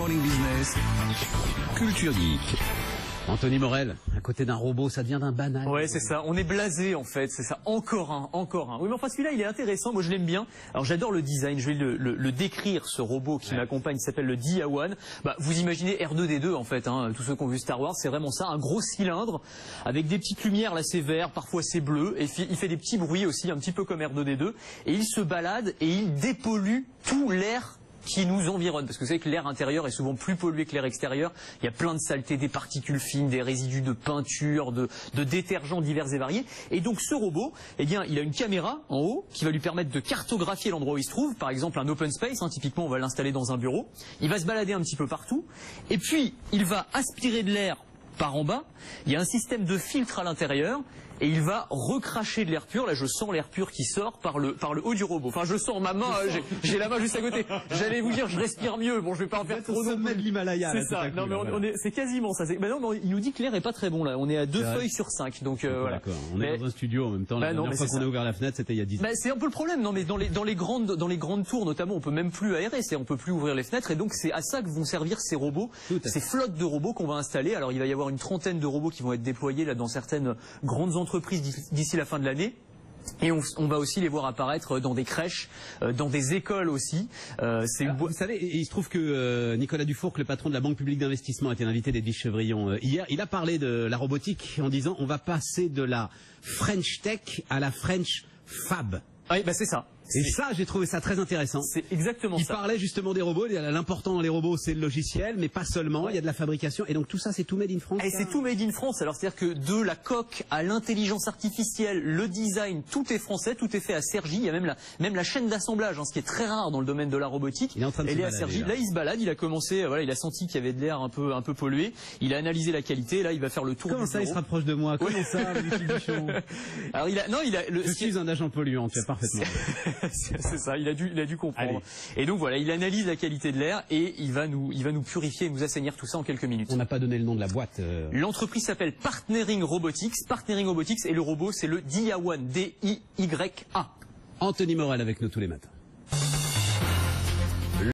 Morning Business, Culture Geek. Anthony Morel, à côté d'un robot, ça devient d'un banal. Ouais, c'est ça. On est blasé en fait. C'est ça. Encore un. Oui, mais enfin celui-là, il est intéressant. Moi, je l'aime bien. Alors, j'adore le design. Je vais le décrire. Ce robot qui m'accompagne s'appelle le Dia-One. Bah, vous imaginez R2D2 en fait. Hein, tous ceux qui ont vu Star Wars, c'est vraiment ça. Un gros cylindre avec des petites lumières. Là, c'est vert, parfois c'est bleu. Et il fait des petits bruits aussi, un petit peu comme R2D2. Et il se balade et il dépollue tout l'air qui nous environne, parce que vous savez que l'air intérieur est souvent plus pollué que l'air extérieur. Il y a plein de saletés, des particules fines, des résidus de peinture, de détergents divers et variés. Et donc ce robot, eh bien, il a une caméra en haut qui va lui permettre de cartographier l'endroit où il se trouve. Par exemple, un open space, hein, typiquement, on va l'installer dans un bureau. Il va se balader un petit peu partout. Et puis, il va aspirer de l'air par en bas. Il y a un système de filtre à l'intérieur. Et il va recracher de l'air pur. Là, je sens l'air pur qui sort par le haut du robot. Enfin, je sens ma main, j'ai la main juste à côté. J'allais vous dire, je respire mieux. Bon, je vais pas en faire trop. Au sommet de l'Himalaya. C'est ça. Non, mais c'est quasiment ça. Mais non, mais il nous dit que l'air est pas très bon là. On est à 2 feuilles sur 5. Donc voilà. D'accord. On est dans un studio en même temps. La dernière fois qu'on a ouvert la fenêtre, c'était il y a 10 ans. Bah, c'est un peu le problème. Non, mais dans les grandes tours notamment, on peut même plus aérer. On peut plus ouvrir les fenêtres. Et donc c'est à ça que vont servir ces robots, ces flottes de robots qu'on va installer. Alors il va y avoir une trentaine de robots qui vont être déployés là dans certaines grandes entreprises d'ici la fin de l'année. Et on va aussi les voir apparaître dans des crèches, dans des écoles aussi. Vous savez, il se trouve que Nicolas Dufourcq, le patron de la Banque publique d'investissement, était l'invité d'Edwige Chevrillon hier. Il a parlé de la robotique en disant on va passer de la French Tech à la French Fab. Oui, bah c'est ça. Et ça, j'ai trouvé ça très intéressant. C'est exactement ça. Il parlait justement des robots. L'important dans les robots, c'est le logiciel, mais pas seulement. Il y a de la fabrication. Et donc tout ça, c'est tout made in France. Et c'est tout made in France. Alors c'est-à-dire que de la coque à l'intelligence artificielle, le design, tout est français, tout est fait à Cergy. Il y a même la chaîne d'assemblage, hein, ce qui est très rare dans le domaine de la robotique. Il est en train de se balader, à Cergy. Là, il se balade. Il a commencé. Voilà, il a senti qu'il y avait de l'air un peu pollué. Il a analysé la qualité. Là, il va faire le tour. Comment ça, il se rapproche de moi? Comment ça, Lucie Bichon? Alors je suis un agent polluant. Tu as parfaitement. C'est ça. Il a dû comprendre. Allez. Et donc voilà, il analyse la qualité de l'air et il va nous purifier et nous assainir tout ça en quelques minutes. On n'a pas donné le nom de la boîte. L'entreprise s'appelle Partnering Robotics. Partnering Robotics et le robot c'est le Dia-One, D-I-Y-A. Anthony Morel avec nous tous les matins.